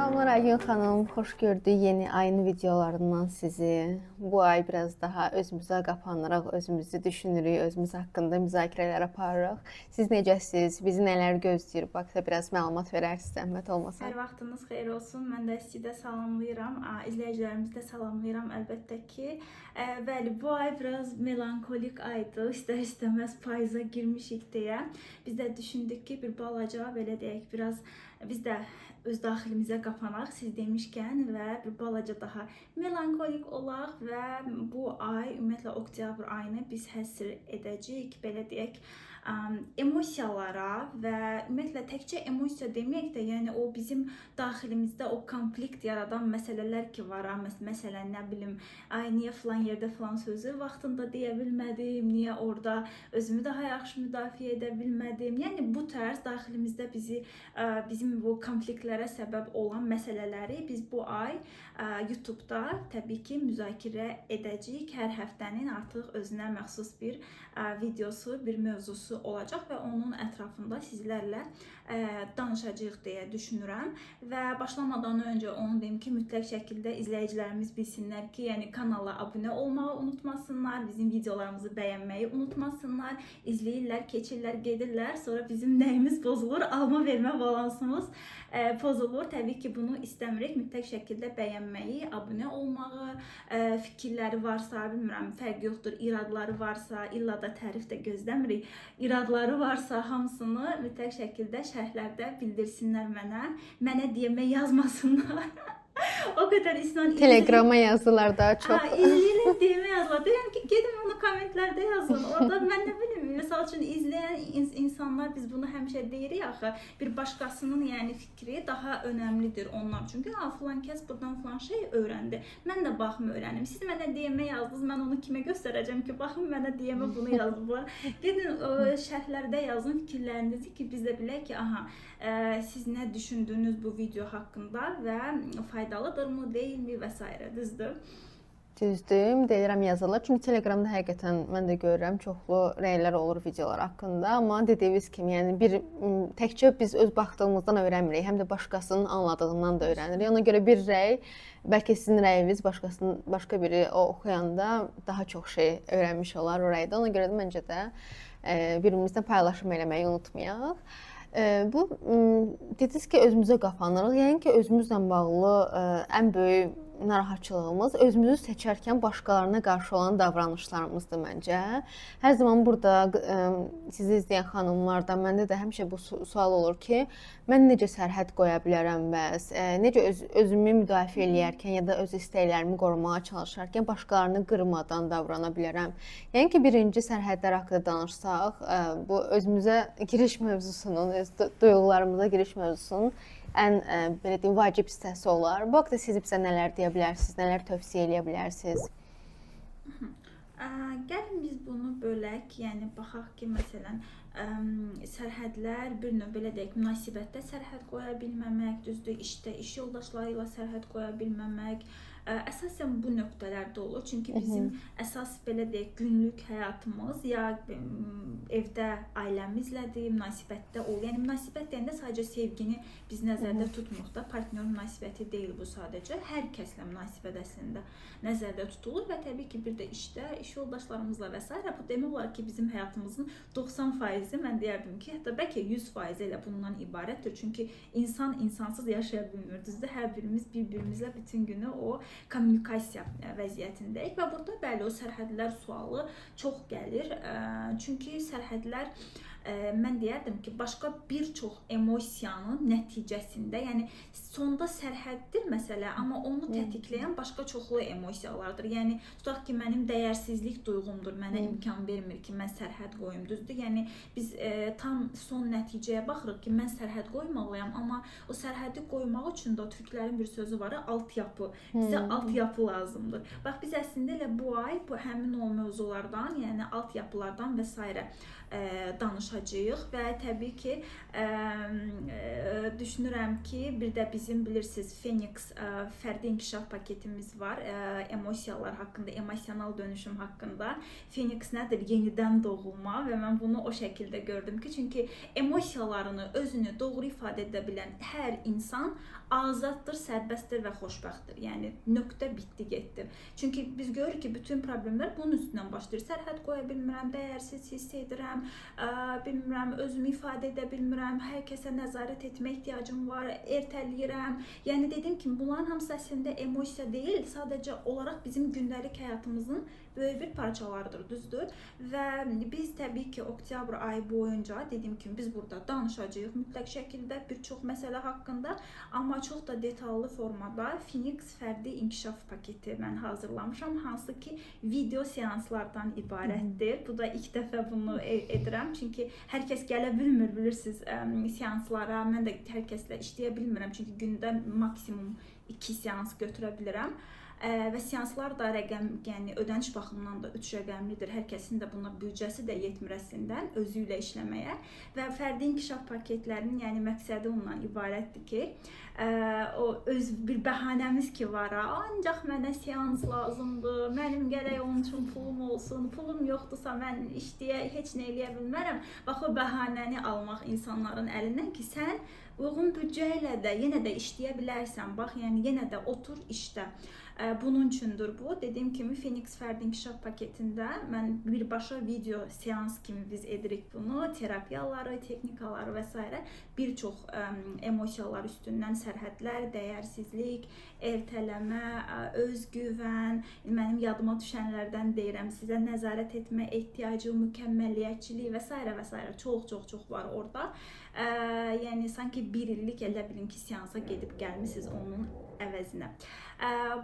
Salamlar Aygün xanım, xoş gördük yeni ayın videolarından sizi. Bu ay biraz daha özümüzə qapanırıq, özümüzü düşünürük, özümüz haqqında müzakirələr aparırıq. Siz necəsiniz? Bizi nələr gözləyir? Baxsa biraz məlumat verərsiniz, zəhmət olmasa. Hər vaxtınız xeyir olsun. Mən də sizi də salamlayıram. İzləyicilərimizi də salamlayıram əlbəttə ki. Bəli, bu ay biraz melankolik aydı. İstər-istəməz payıza girmişik deyə. Biz də düşündük ki, bir balaca belə deyək, biraz biz də öz daxilimizə qapanaq siz demişkən və bir balaca daha melankolik olaq və bu ay ümumiyyətlə oktyabr ayını biz həsr edəcəyik, belə deyək, emosiyalara və ümumiyyətlə təkcə emosiya deməyək də, yəni o bizim daxilimizdə o konflikt yaradan məsələlər ki var. Məsələn, nə bilim, ay niyə falan yerdə falan sözü vaxtında deyə bilmədim, niyə orada özümü daha yaxşı müdafiə edə bilmədim. Yəni bu tərz daxilimizdə bizim bu konfliktlərə səbəb olan məsələləri biz bu ay YouTube-da təbii ki müzakirə edəcəyik. Hər həftənin artıq özünə məxsus bir videosu, bir mövzusu olacaq və onun ətrafında sizlərlə danışacağıq deyə düşünürəm. Və başlamadan öncə onu deyim ki, mütləq şəkildə izləyicilərimiz bilsinlər ki, yəni kanala abunə olmağı unutmasınlar, bizim videolarımızı bəyənməyi unutmasınlar. İzləyirlər, keçirlər, gedirlər, sonra bizim nəyimiz bozulur, alma vermə balansımız pozulur. Təbii ki, bunu istəmirik. Mütləq şəkildə bəyənməyi, abunə olmağı, fikirləri varsa, bilmirəm, fərq yoxdur, iradları varsa, illa da tərif də gözləmirik. İradları varsa hamısını mütləq şəkildə şərhlərdə bildirsinlər mənə DM'ə yazmasınlar. O qədər isnan Telegrama yazdılar daha çox. İzləyirlər, DM'ə yazdılar. Deyirəm ki, gedin onu kommentlərdə yazın. Orada mən nə bilim, məsəl üçün izləyən insanlar, biz bunu həmişə deyirik axı, bir başqasının yəni fikri daha önəmlidir onlar. Çünki filan kəs buradan filan şey öyrəndi. Mən də baxım öyrənim. Siz mənə DM'ə yazdınız, mən onu kimə göstərəcəm ki, baxın mənə DM'ə bunu yazdılar. Gedin şərhlərdə yazın fikirlərinizi ki, biz də bilək ki, siz nə düşündünüz bu video haqqında və faydalıdırmı, deyilmi və s. Düzdür? Düzdür, deyirəm yazırlar. Çünki Telegramda həqiqətən mən də görürəm çoxlu rəylər olur videolar haqqında. Amma dediyiniz kimi, yəni təkcə biz öz baxdığımızdan öyrənmirik, həm də başqasının anladığından da öyrənirik. Ona görə bir rəy, bəlkə sizin rəyiniz başqa biri o oxuyanda daha çox şey öyrənmiş olar o rəydə. Ona görə də məncə də birimizlə paylaşım eləməyi unutmayaq. Bu dediniz ki, özümüzə qapanırıq. Yəni ki, özümüzlə bağlı ən böyük narahatçılığımız özümüzü seçərkən başqalarına qarşı olan davranışlarımızdır məncə. Hər zaman burada sizi izləyən xanımlardan məndə də həmişə bu sual olur ki, mən necə sərhəd qoya bilərəm bəs? Necə özümü müdafiə eləyərkən ya da öz istəklərimi qorumağa çalışarkən başqalarını qırmadan davrana bilərəm? Yəni ki, birinci sərhədlər haqqında danışsaq, bu özümüzə giriş mövzusunun, öz duyğularımıza giriş mövzusunun ən belə deyim, vacib hissəsi olar. Bu haqda siz bizə nələr deyə bilərsiniz, nələr tövsiyə eləyə bilərsiniz? Gəlin biz bunu bölək, yəni baxaq ki, məsələn, sərhədlər bir növ belə deyək, münasibətdə sərhəd qoya bilməmək, düzdür, işdə, iş yoldaşları ilə sərhəd qoya bilməmək, əsasən bu nöqtələrdə olur. Çünki bizim əsas belə deyək, günlük həyatımız ya evdə ailəmizlədir, münasibətdə olur. Yəni münasibət deyəndə sadəcə sevgini biz nəzərdə tutmuruq da, partnyor münasibəti deyil bu sadəcə. Hər kəslə münasibət əslində nəzərdə tutulur və təbii ki, bir də işdə, iş yoldaşlarımızla və s. Bu demək olar ki, bizim həyatımızın 90% mən deyərdim ki, hətta bəlkə 100% elə bundan ibarətdir. Çünki insan insansız yaşaya bilmir. Düzdür, hər birimiz bir-birimizlə bütün günü o kommunikasiya vəziyyətindəyik və burada bəli o sərhədlər sualı çox gəlir. Çünki sərhədlər mən deyərdim ki, başqa bir çox emosiyanın nəticəsində, yəni sonda sərhəddir məsələ, amma onu tətikləyən başqa çoxlu emosiyalardır. Yəni tutaq ki, mənim dəyərsizlik duyğumdur, mənə imkan vermir ki, mən sərhəd qoyum, düzdür? Yəni biz tam son nəticəyə baxırıq ki, mən sərhəd qoymalıyam, amma o sərhədi qoymaq üçün də türklərin bir sözü var, altyapı. Bizə altyapı lazımdır. Bax, biz əslində elə bu ay həmin o mövzulardan, yəni altyapılardan və s. danışacağıq. danışacağıq və təbii ki, düşünürəm ki, bir də bizim bilirsiniz Phoenix fərdi inkişaf paketimiz var. Emosiyalar haqqında, emosional dönüşüm haqqında. Phoenix nədir? Yenidən doğulma və mən bunu o şəkildə gördüm ki, çünki emosiyalarını, özünü doğru ifadə edə bilən hər insan azaddır, sərbəstdir və xoşbəxtdir. Yəni nöqtə bitdi, getdi. Çünki biz görürük ki, bütün problemlər bunun üstündən başlayır. Sərhəd qoya bilmirəm, dəyərsiz hiss edirəm, bilmirəm, özümü ifadə edə bilmirəm, hər kəsə nəzarət etmə ehtiyacım var, ertələyirəm. Yəni dediyim kimi, bunların hamısı əslində emosiya deyil, sadəcə olaraq bizim gündəlik həyatımızın böyük bir parçalarıdır, düzdür? Və biz təbii ki, oktyabr ayı boyunca dediyim kimi biz burada danışacağıq mütləq şəkildə bir çox məsələ haqqında, amma çox da detallı formada Phoenix fərdi inkişaf paketi mən hazırlamışam, hansı ki video seanslardan ibarətdir. Bu da ilk dəfə bunu edirəm, çünki hər kəs gələ bilmir, bilirsiniz, seanslara. Mən də hər kəslə işləyə bilmirəm, çünki gündə maksimum 2 seans götürə bilirəm. Və seanslar da rəqəm, yəni ödəniş baxımından da 3 rəqəmlidir. Hər kəsin də buna büdcəsi də yetməsindən özü ilə işləməyə və fərdi inkişaf paketlərinin yəni məqsədi ondan ibarətdir ki, o öz bir bəhanəmiz ki var, ancaq mənə seans lazımdır, mənim gərək onun üçün pulum olsun, pulum yoxdursa mən işləyə, heç nə eləyə bilmərəm. Bax, o bəhanəni almaq insanların əlindən ki, sən uyğun büdcə ilə də yenə də işləyə bilərsən. Bax, yəni yenə də otur işlə. Bunun üçündür bu. Dediyim kimi Phoenix fərdi inkişaf paketində mən birbaşa video seans kimi biz edirik bunu. Terapiyaları, texnikaları və s. bir çox emosiyalar üstündən sərhədlər, dəyərsizlik, ertələmə, özgüvən, mənim yadıma düşənlərdən deyirəm sizə, nəzarət etmə ehtiyacı, mükəmməliyyətçilik və s. və s. Çox var orada. Yəni sanki bir illik elə bilin ki, seansa gedib gəlmisiniz onun əvəzinə.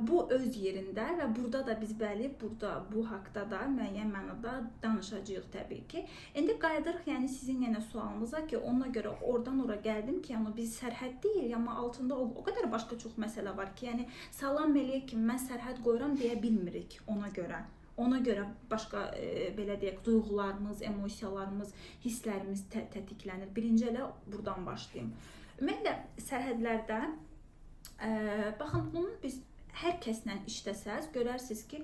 Bu öz yerində və burada da biz burada bu haqqda da müəyyən mənada danışacağıq təbii ki. İndi qayıdırıq yəni sizin yenə sualınıza ki, ona görə oradan ora gəldim ki, yəni biz sərhəd deyil, amma altında o qədər başqa çox məsələ var ki, yəni salam eləyək ki, mən sərhəd qoyuram deyə bilmirik ona görə. Ona görə başqa belə deyək, duyğularımız, emosiyalarımız, hisslərimiz tətiklənir. Birinci elə buradan başlayayım. Ümumiyyətlə sərhədlərdə baxın, bunu biz hər kəslə işləsəz, görərsiniz ki,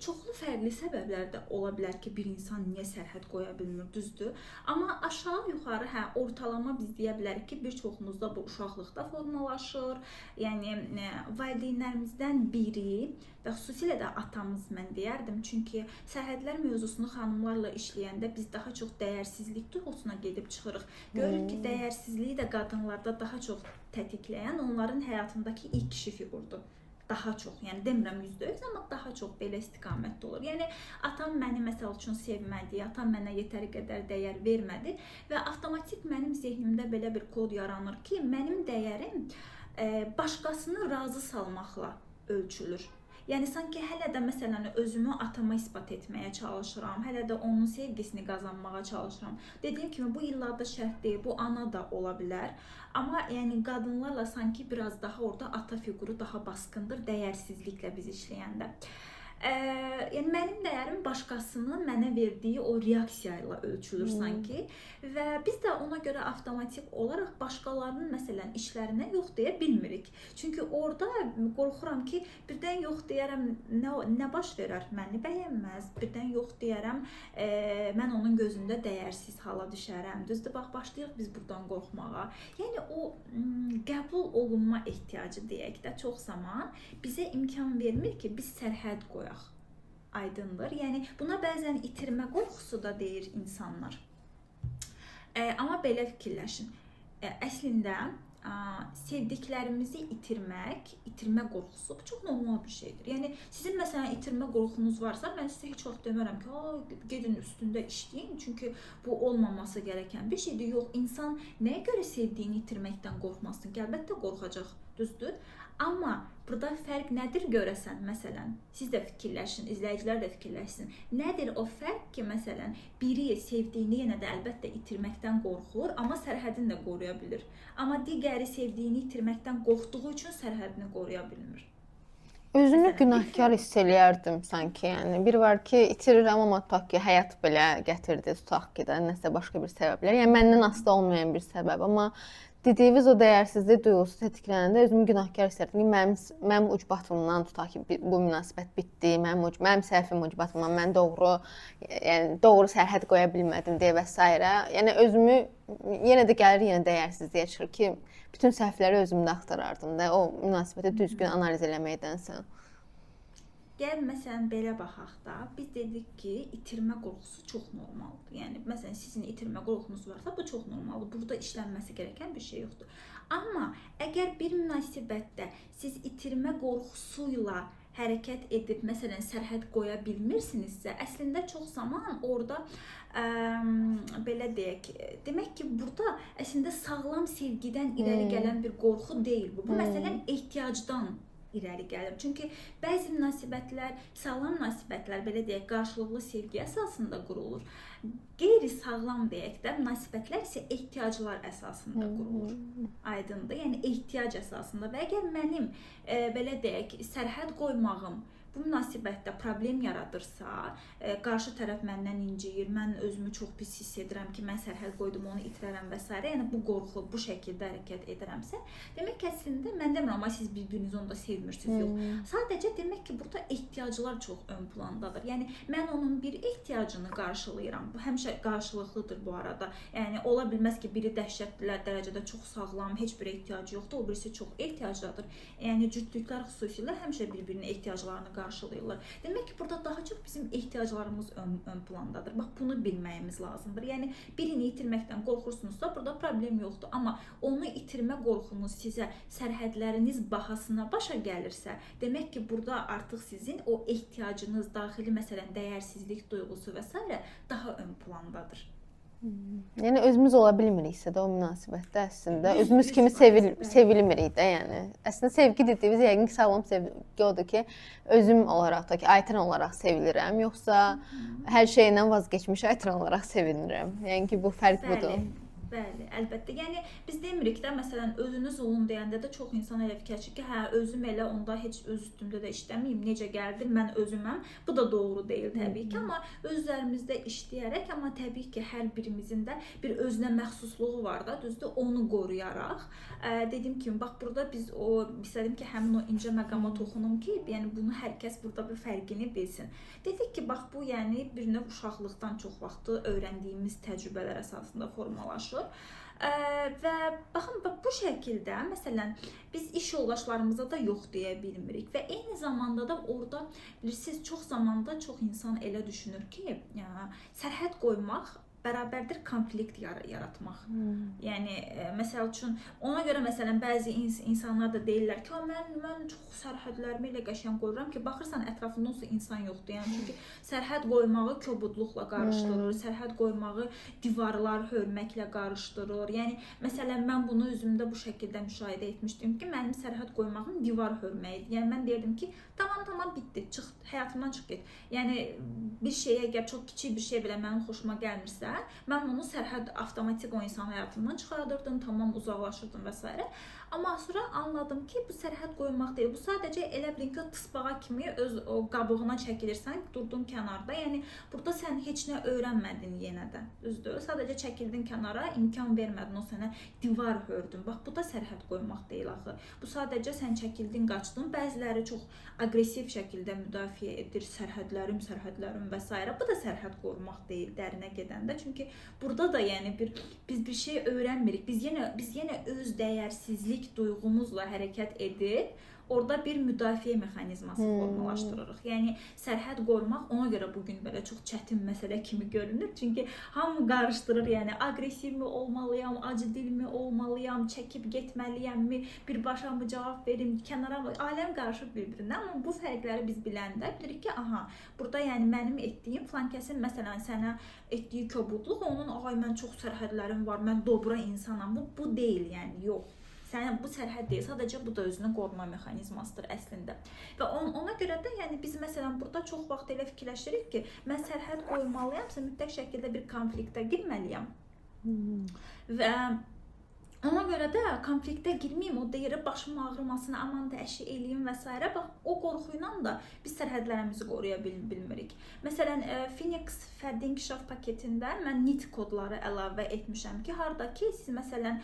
çoxlu fərqli səbəblər də ola bilər ki, bir insan niyə sərhəd qoya bilmir, düzdür. Amma aşağı-yuxarı, ortalama biz deyə bilərik ki, bir çoxumuzda bu uşaqlıqda formalaşır. Yəni, valideynlərimizdən biri və xüsusilə də atamız mən deyərdim. Çünki sərhədlər mövzusunu xanımlarla işləyəndə biz daha çox dəyərsizlik duyğusuna gedib çıxırıq. Görürük ki, dəyərsizliyi də qadınlarda daha çox tətikləyən onların həyatındakı ilk kişi figurdur. Daha çox, yəni demirəm %100, amma daha çox belə istiqamətdə olur. Yəni atam məni məsəl üçün sevmədi, atam mənə yetəri qədər dəyər vermədi və avtomatik mənim zehnimdə belə bir kod yaranır ki, mənim dəyərim başqasını razı salmaqla ölçülür. Yəni sanki hələ də məsələn özümü atama isbat etməyə çalışıram, hələ də onun sevgisini qazanmağa çalışıram. Dediyim kimi bu illərdə şərt deyil, bu ana da ola bilər. Amma yəni qadınlarla sanki biraz daha orada ata fiquru daha baskındır dəyərsizliklə biz işləyəndə. Yəni mənim dəyərim başqasının mənə verdiyi o reaksiya ilə ölçülür sanki və biz də ona görə avtomatik olaraq başqalarının məsələn işlərinə yox deyə bilmirik. Çünki orada qorxuram ki, birdən yox deyərəm, nə baş verər, məni bəyənməz, birdən yox deyərəm, mən onun gözündə dəyərsiz hala düşərəm. Düzdür, bax, başlayırıq biz buradan qorxmağa. Yəni o qəbul olunma ehtiyacı deyək də çox zaman bizə imkan vermir ki, biz sərhəd qoyaq. Aydındır. Yəni buna bəzən itirmə qorxusu da deyir insanlar. Amma belə fikirləşin. Əslində sevdiklərimizi itirmə qorxusu bu çox normal bir şeydir. Yəni sizin məsələn itirmə qorxunuz varsa, mən sizə heç vaxt demərəm ki, gedin üstündə işləyin, çünki bu olmaması gerəkən bir şeydir. Yox, insan nəyə görə sevdiyini itirməkdən qorxmasın ki, əlbəttə qorxacaq, düzdür. Amma burada fərq nədir görəsən, məsələn, siz də fikirləşin, izləyicilər də fikirləşsin. Nədir o fərq ki, məsələn, biri sevdiyini yenə də əlbəttə itirməkdən qorxur, amma sərhədini də qoruya bilir. Amma digəri sevdiyini itirməkdən qorxduğu üçün sərhədini qoruya bilmir. Özümü Məsələn, günahkar hiss eləyərdim sanki. Yəni bir var ki, itirirəm amma tutaq ki, həyat belə gətirdi, tutaq ki də nəsə başqa bir səbəblər. Yəni məndən asılı olmayan bir səbəb, amma dediyiniz o dəyərsizlik duyğusu tetiklənəndə özümü günahkar hiss edirdim ki, mənim ucbatımdan tutaq ki, bu münasibət bitdi, mənim səhvim ucbatımdan, mən doğru sərhəd qoya bilmədim deyə və s. Yəni özümü yenə də gəlir, yenə dəyərsizliyə çıxır ki, bütün səhvləri özümdə axtarardım da, o münasibəti düzgün analiz eləməkdənsə. gəl məsələn belə baxaq da, biz dedik ki, itirmə qorxusu çox normaldır. Yəni məsələn sizin itirmə qorxunuz varsa, bu çox normaldır. Burada işlənməsi gerəkən bir şey yoxdur. Amma əgər bir münasibətdə siz itirmə qorxusuyla hərəkət edib, məsələn, sərhəd qoya bilmirsinizsə, əslində çox zaman orada belə deyək, demək ki, burada əslində sağlam sevgidən irəli gələn bir qorxu deyil bu. Bu məsələn ehtiyacdan irəli gəlir. Çünki bəzi münasibətlər, sağlam münasibətlər, belə deyək, qarşılıqlı sevgi əsasında qurulur. Qeyri-sağlam deyək də, münasibətlər isə ehtiyaclar əsasında qurulur. Aydındır? Yəni ehtiyac əsasında və əgər mənim belə deyək, sərhəd qoymağım bu münasibətdə problem yaradırsa, qarşı tərəf məndən inciyir, mən özümü çox pis hiss edirəm ki, mən sərhəd qoydum, onu itirərəm və s. Yəni bu qorxu bu şəkildə hərəkət edirəmsə, demək ki, əslində mən demirəm, amma siz bir-birinizi onda sevmirsiniz, yox. Sadəcə demək ki, burada ehtiyaclar çox ön plandadır. Yəni mən onun bir ehtiyacını qarşılayıram. Bu həmişə qarşılıqlıdır bu arada. Yəni ola bilməz ki, biri dəhşətli dərəcədə çox sağlam, heç bir ehtiyacı yoxdur, o birisi çox ehtiyaclıdır. Yəni cütlüklər xüsusilə həmişə bir-birinin ehtiyaclarını qarşılayırlar. Demək ki, burada daha çox bizim ehtiyaclarımız ön plandadır. Bax, bunu bilməyimiz lazımdır. Yəni birini itirməkdən qorxursunuzsa, burada problem yoxdur. Amma onu itirmə qorxunuz sizə sərhədləriniz bahasına başa gəlirsə, demək ki, burada artıq sizin o ehtiyacınız, daxili məsələn dəyərsizlik duyğusu və s. daha ön plandadır. Yəni özümüz ola bilmiriksə də o münasibətdə əslində özümüz kimi sevilmirik də, yəni. Əslində sevgi dediyimiz yəqin ki, sağlam sevgi odur ki, özüm olaraq da ki, Aytən olaraq sevilirəm, yoxsa hər şeydən vazgeçmiş Aytən olaraq sevinirəm. Yəni ki, bu fərq budur. Bəli, əlbəttə. Yəni biz demirik də, məsələn, özünüz olun deyəndə də çox insan elə fikirləşir ki, hə, özüm elə, onda heç öz üstümdə də işləməyim, necə gəldi, mən özüməm. Bu da doğru deyil təbii ki, amma özlərimizdə işləyərək, amma təbii ki, hər birimizin də bir özünə məxsusluğu var da, düzdür, onu qoruyaraq. Dediyim kimi, bax burada biz istədim ki, həmin o incə məqama toxunum ki, yəni bunu hər kəs burada bir fərqini bilsin. Dedik ki, bax bu yəni bir növ uşaqlıqdan çox vaxtı öyrəndiyimiz təcrübələr əsasında formalaşır. Və baxın, bu şəkildə məsələn biz iş yoldaşlarımıza da yox deyə bilmirik və eyni zamanda da orada bilirsiniz çox zamanda çox insan elə düşünür ki, sərhəd qoymaq bərabərdir konflikt yaratmaq. Yəni məsəl üçün ona görə məsələn bəzi insanlar da deyirlər ki, mən çox sərhədlərimi elə qəşəng qoyuram ki, baxırsan ətrafında onsuz insan yoxdur. Yəni çünki sərhəd qoymağı kobudluqla qarışdırır, sərhəd qoymağı divarlar hörməklə qarışdırır. Yəni məsələn mən bunu özümdə bu şəkildə müşahidə etmişdim ki, mənim sərhəd qoymağım divar hörməyidir. Yəni mən deyirdim ki, tamam bitdi, çıx, həyatımdan çıx get. Yəni bir şeyə əgər çox kiçik bir şey belə mənim xoşuma gəlmirsə, mən onu sərhəd avtomatik o insan həyatımdan çıxardırdım, tamam uzaqlaşırdım və s. Amma sonra anladım ki, bu sərhəd qoymaq deyil. Bu sadəcə elə bilin ki, tısbağa kimi öz o qabığına çəkilirsən, durdun kənarda. Yəni burada sən heç nə öyrənmədin yenə də. Düzdür? Sadəcə çəkildin kənara, imkan vermədin, o sənə divar hördün. Bax, bu da sərhəd qoymaq deyil axı. Bu sadəcə sən çəkildin, qaçdın. Bəziləri çox aqressiv şəkildə müdafiə edir, sərhədlərim və s. Bu da sərhəd qorumaq deyil dərinə gedəndə. Çünki burada da yəni biz bir şey öyrənmirik. Biz yenə öz dəyərsizlik duyğumuzla hərəkət edib orada bir müdafiə mexanizması formalaşdırırıq. Yəni sərhəd qorumaq ona görə bu gün belə çox çətin məsələ kimi görünür. Çünki hamı qarışdırır. Yəni aqressivmi olmalıyam, acıdilmi olmalıyam, çəkib getməliyəmmi, birbaşa mı cavab verim, kənara mı? Aləm qarışır bir-birinə. Amma bu fərqləri biz biləndə bilirik ki, aha, burada yəni mənim etdiyim falan kəsin məsələn sənə etdiyi kobudluq, onun ay mən çox sərhədlərim var, mən dobra insanam. Bu deyil, yəni yox. Sənin bu sərhəd deyil, sadəcə bu da özünü qoruma mexanizmasıdır əslində. Və ona görə də yəni biz məsələn burada çox vaxt elə fikirləşirik ki, mən sərhəd qoymalıyamsa mütləq şəkildə bir konfliktə girməliyəm. Və Ona görə də konfliktə girməyim, o deyir başım ağrımasın, aman da əşi eləyim və s. Bax, o qorxu ilə də biz sərhədlərimizi qoruya bilmirik. Məsələn, Phoenix fərdi inkişaf paketində mən NIT kodları əlavə etmişəm ki, harda ki siz məsələn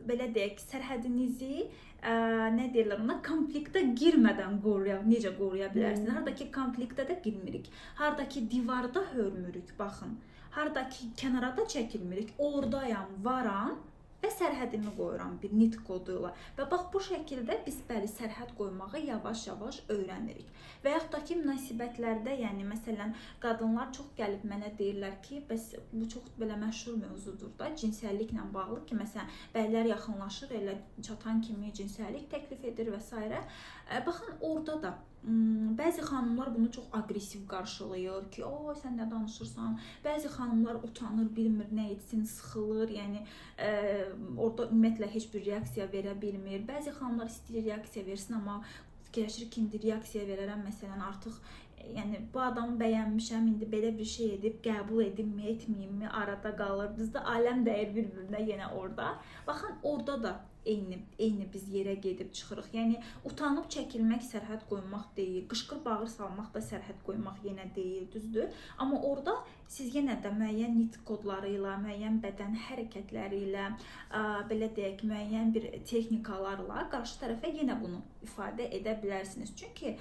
belə deyək, sərhədinizi nə deyirlər ona, konfliktə girmədən necə qoruya bilərsiniz? Harda ki konfliktə də girmirik. Harda ki divarda hörmürük, baxın. Harda ki kənara çəkilmirik, ordayam, varam və sərhədimi qoyuram bir NIT kodu ilə. Və bax, bu şəkildə biz bəli sərhəd qoymağı yavaş-yavaş öyrənirik. Və yaxud da ki, münasibətlərdə, yəni məsələn, qadınlar çox gəlib mənə deyirlər ki, bəs bu çox belə məşhur mövzudur da, cinsəlliklə bağlı ki, məsələn, bəylər yaxınlaşır, elə çatan kimi cinsəllik təklif edir və s. Baxın, orada da bəzi xanımlar bunu çox aqressiv qarşılayır ki, o sən nə danışırsan? Bəzi xanımlar utanır, bilmir nə etsin, sıxılır, yəni orada ümumiyyətlə heç bir reaksiya verə bilmir. Bəzi xanımlar istəyir reaksiya versin, amma fikirləşir ki, indi reaksiya verərəm, məsələn, artıq yəni bu adamı bəyənmişəm, indi belə bir şey edib qəbul edimmi, etməyimmi arada qalır. Bizdə aləm dəyir bir-birinə yenə orada. Baxın, orada da eyni biz yerə gedib çıxırıq. Yəni utanıb çəkilmək sərhəd qoymaq deyil, qışqır bağır salmaq da sərhəd qoymaq yenə deyil, düzdür? Amma orada siz yenə də müəyyən NIT kodları ilə, müəyyən bədən hərəkətləri ilə, belə deyək, müəyyən bir texnikalarla qarşı tərəfə yenə bunu ifadə edə bilərsiniz. Çünki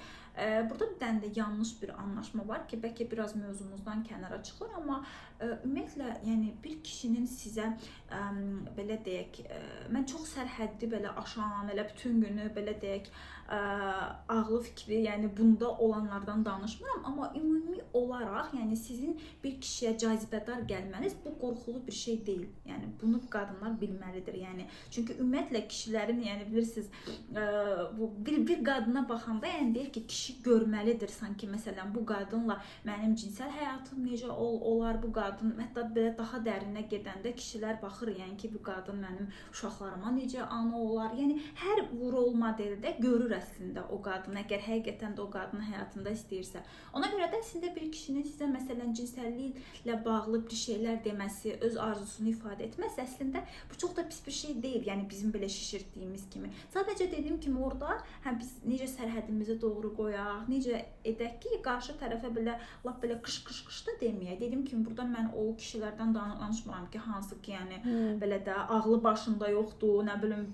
burada bir dənə də yanlış bir anlaşma var ki, bəlkə biraz mövzumuzdan kənara çıxır, amma ümumiyyətlə, yəni bir kişinin sizə belə deyək, mən çox sərhəddi belə aşan, elə bütün günü belə deyək, ağlı fikri, yəni bunda olanlardan danışmıram, amma ümumi olaraq, yəni sizin bir kişiyə cazibədar gəlməniz bu qorxulu bir şey deyil. Yəni bunu qadınlar bilməlidir. Yəni çünki ümumiyyətlə kişilərin, yəni bilirsiniz, bu bir qadına baxanda, yəni deyir ki, kişi görməlidir sanki məsələn bu qadınla mənim cinsel həyatım necə olar, bu qadın, hətta belə daha dərinə gedəndə kişilər baxır, yəni ki, bu qadın mənim uşaqlarıma necə ana olar. Yəni hər rol modeldə görür əslində o qadın, əgər həqiqətən də o qadının həyatında istəyirsə. Ona görə də əslində bir kişinin sizə məsələn cinsəlliklə bağlı bir şeylər deməsi, öz arzusunu ifadə etməsi əslində bu çox da pis bir şey deyil. Yəni bizim belə şişirdiyimiz kimi. Sadəcə dediyim kimi orada biz necə sərhədimizi doğru qoyaq, necə edək ki, qarşı tərəfə belə lap belə qış da deməyək. Dediyim kimi burada mən o kişilərdən danışmıram ki, hansı ki, yəni belə də ağlı başında yoxdur, nə bilim,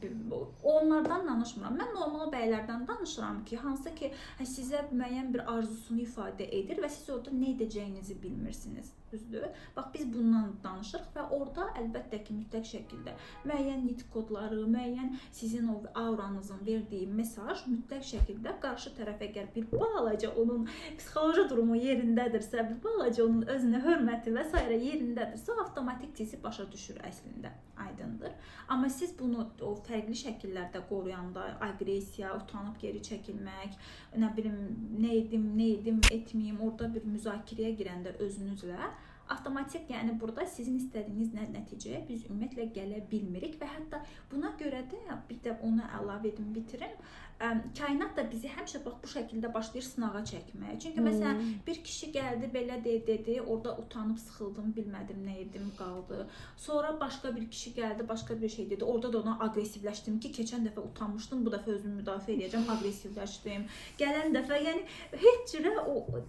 onlardan danışmıram. Mən normal bəylərdən danışıram ki, hansı ki, sizə müəyyən bir arzusunu ifadə edir və siz orada nə edəcəyinizi bilmirsiniz. Düzdür? Bax, biz bundan danışırıq və orada əlbəttə ki, mütləq şəkildə müəyyən NIT kodları, müəyyən sizin o auranızın verdiyi mesaj mütləq şəkildə qarşı tərəf əgər bir balaca onun psixoloji durumu yerindədirsə, bir balaca onun özünə hörməti və s. yerindədirsə, avtomatik sizi başa düşür əslində, aydındır. Amma siz bunu o fərqli şəkillərdə qoruyanda, aqressiya, utanıb geri çəkilmək, nə bilim, nə edim, etməyim, orada bir müzakirəyə girəndə özünüzlə, avtomatik, yəni burada sizin istədiyiniz nəticəyə biz ümumiyyətlə gələ bilmirik və hətta buna görə də bir də onu əlavə edim, bitirim. Kainat da bizi həmişə bax bu şəkildə başlayır sınağa çəkməyə. Çünki məsələn bir kişi gəldi, belə dedi, orada utanıb sıxıldım, bilmədim nə edim, qaldı. Sonra başqa bir kişi gəldi, başqa bir şey dedi. Orada da ona aqressivləşdim ki, keçən dəfə utanmışdım, bu dəfə özümü müdafiə edəcəm, aqressivləşdim. Gələn dəfə, yəni heç cürə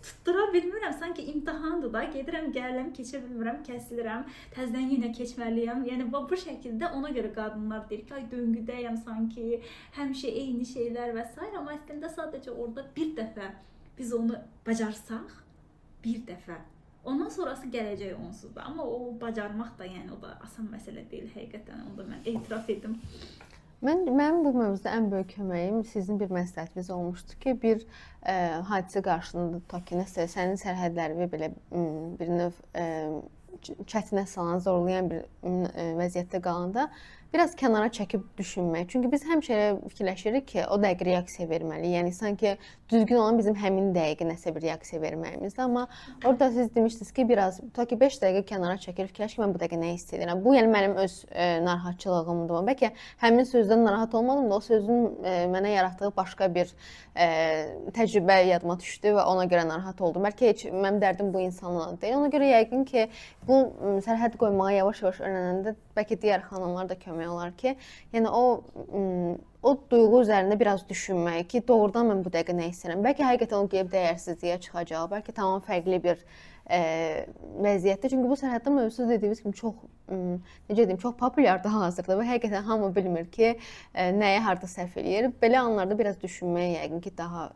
tutdura bilmirəm, sanki imtahandır da, gedirəm, gəlirəm, keçə bilmirəm, kəsilirəm, təzədən yenə keçməliyəm. Yəni bu şəkildə ona görə qadınlar deyir ki, ay döngüdəyəm sanki, həmişə eyni şeylər və s. Amma əslində sadəcə orada bir dəfə biz onu bacarsaq, bir dəfə, ondan sonrası gələcək onsuz da. Amma o bacarmaq da, yəni o da asan məsələ deyil həqiqətən, onu da mən etiraf edim. Mənim bu mövzuda ən böyük köməyim sizin bir məsləhətiniz olmuşdu ki, bir hadisə qarşılığında tutaq ki, nəsə sənin sərhədlərini belə bir növ çətinə salan, zorlayan bir vəziyyətdə qalanda biraz kənara çəkib düşünmək. Çünki biz həmişə fikirləşirik ki, o dəqiqə reaksiya verməli. Yəni sanki düzgün olan bizim həmin dəqiqə nəsə bir reaksiya verməyimizdir. Amma orada siz demişdiniz ki, biraz ta ki 5 dəqiqə kənara çəkir, fikirləş ki, mən bu dəqiqə nə hiss edirəm. Bu yəni mənim öz narahatçılığımdır. Bəlkə həmin sözdən narahat olmadım da o sözün mənə yaratdığı başqa bir təcrübə yadıma düşdü və ona görə narahat oldum. Bəlkə heç mənim dərdim bu insanla deyil. Ona görə yəqin ki, bu sərhəd qoymağı yavaş-yavaş öyrənəndə bəlkə digər xanımlar da kömək olar ki, yəni o duyğu üzərində biraz düşünmək ki, doğrudan mən bu dəqiqə nə istəyirəm. Bəlkə həqiqətən o qeyb dəyərsizliyə çıxacaq, bəlkə tamam fərqli bir vəziyyətdə. Çünki bu sərhəddə mövzusu dediyimiz kimi çox necə deyim, çox populyardır hazırda və həqiqətən hamı bilmir ki, nəyə harda sərf eləyir. Belə anlarda biraz düşünmək yəqin ki, daha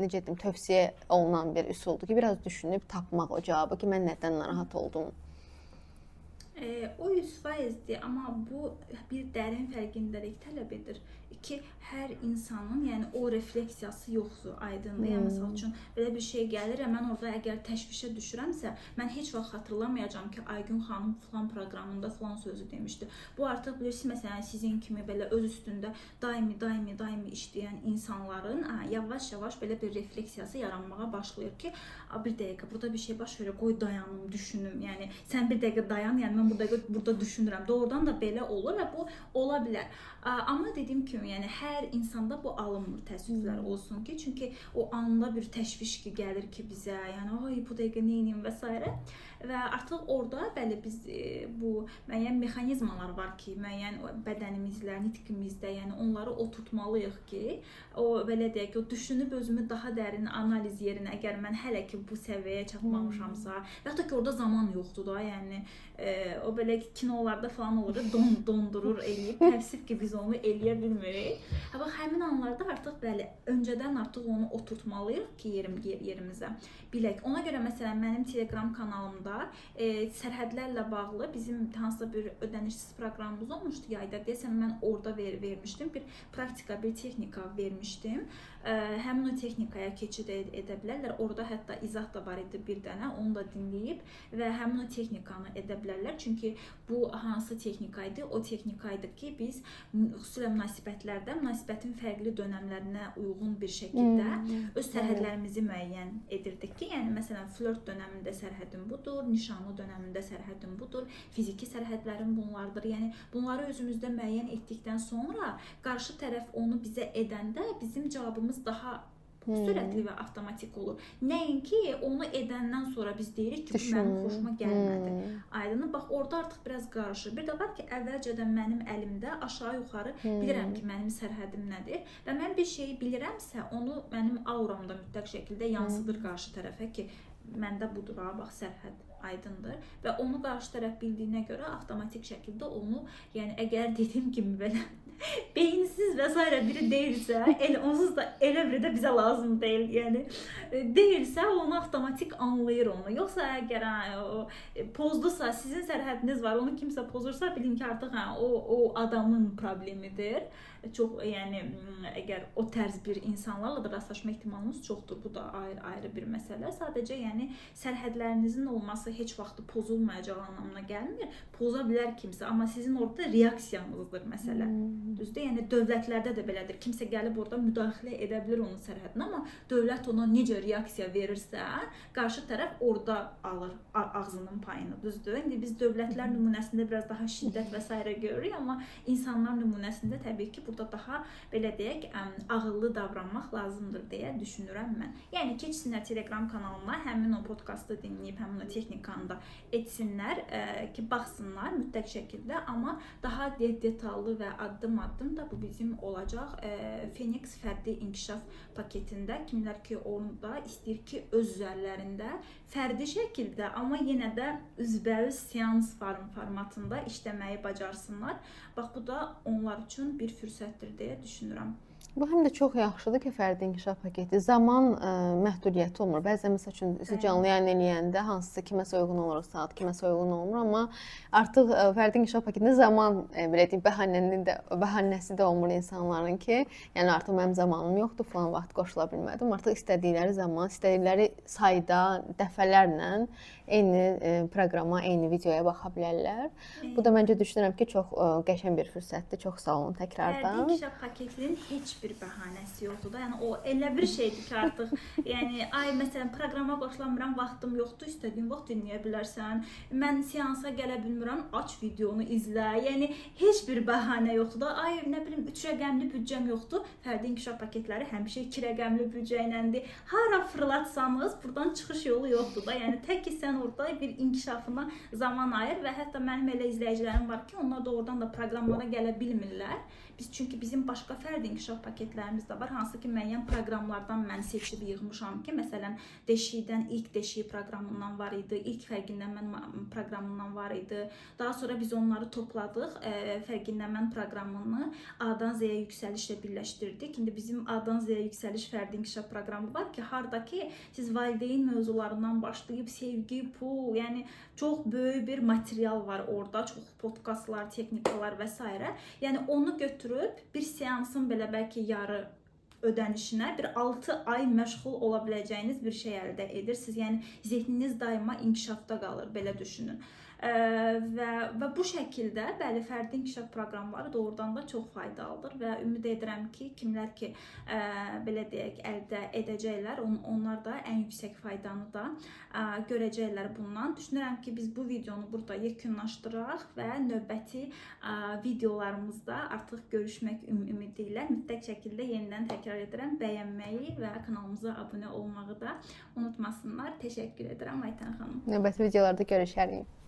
necə deyim, tövsiyə olunan bir üsuldur ki, biraz düşünüb tapmaq o cavabı ki, mən nədən narahat oldum. O 100%'dir, amma bu bir dərin fərqindəlik tələb edir ki, hər insanın, yəni o refleksiyası yoxdur, aydındır. Yəni məsəl üçün belə bir şey gəlir, mən orada əgər təşvişə düşürəmsə, mən heç vaxt xatırlamayacağam ki, Aygün xanım falan proqramında falan sözü demişdi. Bu artıq bilirsiniz, məsələn, sizin kimi belə öz üstündə daimi işləyən insanların yavaş-yavaş belə bir refleksiyası yaranmağa başlayır ki, bir dəqiqə burada bir şey baş verir, qoy dayanım, düşünüm. Yəni sən bir dəqiqə dayan, yəni mən bu dəqiqə burada düşünürəm. Doğrudan da belə olur və bu ola bilər. Amma dediyim kimi, yəni hər insanda bu alınmır, təəssüflər olsun ki, çünki o anda bir təşviş ki gəlir ki bizə, yəni ay bu dəqiqə nə edeyim və s. Və artıq orada bəli biz bu müəyyən mexanizmalar var ki, müəyyən bədənimizlə, nitqimizdə, yəni onları oturtmalıyıq ki, o belə deyək ki, o düşünüb özümü daha dərin analiz yerinə, əgər mən hələ ki bu səviyyəyə çatmamışamsa, və hətta ki orada zaman yoxdur da, yəni o belə kinolarda falan olur, dondurur, eləyib, təvsif ki biz onu eləyə bilmirik. Bax, həmin anlarda artıq bəli, öncədən artıq onu oturtmalıyıq ki, yerimizə bilək. Ona görə məsələn mənim Telegram kanalımda sərhədlərlə bağlı bizim hansısa bir ödənişsiz proqramımız olmuşdu yayda. Deyəsən mən orada vermişdim, bir praktika, bir texnika vermişdim. Həmin o texnikaya keçid edə bilərlər. Orada hətta izah da var idi bir dənə, onu da dinləyib və həmin o texnikanı edə bilərlər. Çünki bu hansı texnika idi? O texnika idi ki, biz xüsusilə münasibətlərdə münasibətin fərqli dönəmlərinə uyğun bir şəkildə öz sərhədlərimizi müəyyən edirdik ki, yəni məsələn flört dönəmində sərhədim budur, nişanlı dönəmində sərhədim budur, fiziki sərhədlərim bunlardır. Yəni bunları özümüzdə müəyyən etdikdən sonra qarşı tərəf onu bizə edəndə bizim cavabımız daha sürətli və avtomatik olur. Nəinki onu edəndən sonra biz deyirik ki, bu mənim xoşuma gəlmədi. Aydın, bax orada artıq biraz qarışır. Bir də var ki, əvvəlcədən mənim əlimdə aşağı-yuxarı bilirəm ki, mənim sərhədim nədir və mən bir şeyi bilirəmsə, onu mənim auramda mütləq şəkildə yansıdır qarşı tərəfə ki, məndə budur, bax sərhəd aydındır və onu qarşı tərəf bildiyinə görə avtomatik şəkildə onu, yəni əgər dediyim kimi belə beyinsiz və s. biri deyilsə, onsuz da elə biri də bizə lazım deyil, yəni deyilsə onu avtomatik anlayır onu. Yoxsa əgər pozdusa, sizin sərhədiniz var, onu kimsə pozursa, bilin ki, artıq o adamın problemidir. Çox, yəni əgər o tərz bir insanlarla da rastlaşma ehtimalınız çoxdur. Bu da ayrı bir məsələ. Sadəcə yəni sərhədlərinizin olması heç vaxt pozulmayacağı anlamına gəlmir. Poza bilər kimsə, amma sizin orada reaksiyanızdır məsələ. Düzdür? Yəni dövlətlərdə də belədir. Kimsə gəlib orada müdaxilə edə bilər onun sərhədinə, amma dövlət ona necə reaksiya verirsə, qarşı tərəf orada alır ağzının payını. Düzdür? İndi biz dövlətlər nümunəsində biraz daha şiddət və s. görürük, amma insanlar nümunəsində təbii ki, burada daha belə deyək, ağıllı davranmaq lazımdır deyə düşünürəm mən. Yəni keçsinlər Telegram kanalıma, həmin o podkastı dinləyib, həmin o texnikanı da etsinlər ki, baxsınlar mütləq şəkildə, amma daha detallı və addım-addım da bu bizim olacaq Phoenix fərdi inkişaf paketində. Kimlər ki, onu da istəyir ki, öz üzərlərində fərdi şəkildə, amma yenə də üzbəüz seans formatında işləməyi bacarsınlar. Bax, bu da onlar üçün bir fürsətdir deyə düşünürəm. Bu həm də çox yaxşıdır ki, fərdi inkişaf paketi. Zaman məhdudiyyəti olmur. Bəzən məsəl üçün siz canlı yayın eləyəndə hansısa kiməsə uyğun olur saat, kiməsə uyğun olmur, amma artıq fərdi inkişaf paketində zaman belə deyim, bəhanəsi də olmur insanların ki, yəni artıq mənim zamanım yoxdur, falan vaxt qoşula bilmədim. Artıq istədikləri zaman, istədikləri sayda, dəfələrlə eyni proqrama, eyni videoya baxa bilərlər. Bu da məncə düşünürəm ki, çox qəşəng bir fürsətdir. Çox sağ olun təkrardan. Fərdi inkişaf paketinin heç bir bəhanəsi yoxdur da. Yəni o elə bir şeydir ki, artıq yəni ay məsələn proqrama qoşulamıram, vaxtım yoxdur, istədiyin vaxt dinləyə bilərsən. Mən seansa gələ bilmirəm, aç videonu izlə. Yəni heç bir bəhanə yoxdur da. Ay nə bilim 3 rəqəmli büdcəm yoxdur. Fərdi inkişaf paketləri həmişə 2 rəqəmli büdcə iləndir. Hara fırlatsanız burdan çıxış yolu yoxdur da. Yəni tək ki sən orada bir inkişafına zaman ayır və hətta mənim elə izləyicilərim var ki, onlar doğrudan da proqramlara gələ bilmirlər. Çünki bizim başqa fərdi inkişaf paketlərimiz də var, hansı ki müəyyən proqramlardan mən seçib yığmışam ki, məsələn, deşikdən ilk deşik proqramından var idi, ilk fərqlənmə proqramından var idi. Daha sonra biz onları topladıq, fərqlənmə proqramını A-dan Z-yə yüksəlişlə birləşdirdik. İndi bizim A-dan Z-yə yüksəliş fərdi inkişaf proqramı var ki, harda ki siz valideyn mövzularından başlayıb sevgi, pul, yəni çox böyük bir material var orada, çox podkastlar, texnikalar və s. Yəni onu götürüb bir seansın belə bəlkə yarı ödənişinə bir 6 ay məşğul ola biləcəyiniz bir şey əldə edirsiniz. Yəni zehniniz daima inkişafda qalır, belə düşünün. Və bu şəkildə bəli fərdi inkişaf proqramları doğrudan da çox faydalıdır və ümid edirəm ki, kimlər ki belə deyək əldə edəcəklər, onlar da ən yüksək faydanı da görəcəklər bundan. Düşünürəm ki, biz bu videonu burada yekunlaşdıraq və növbəti videolarımızda artıq görüşmək ümidi ilə mütləq şəkildə yenidən təkrar edirəm, bəyənməyi və kanalımıza abunə olmağı da unutmasınlar. Təşəkkür edirəm Aytən xanım. Növbəti videolarda görüşərik.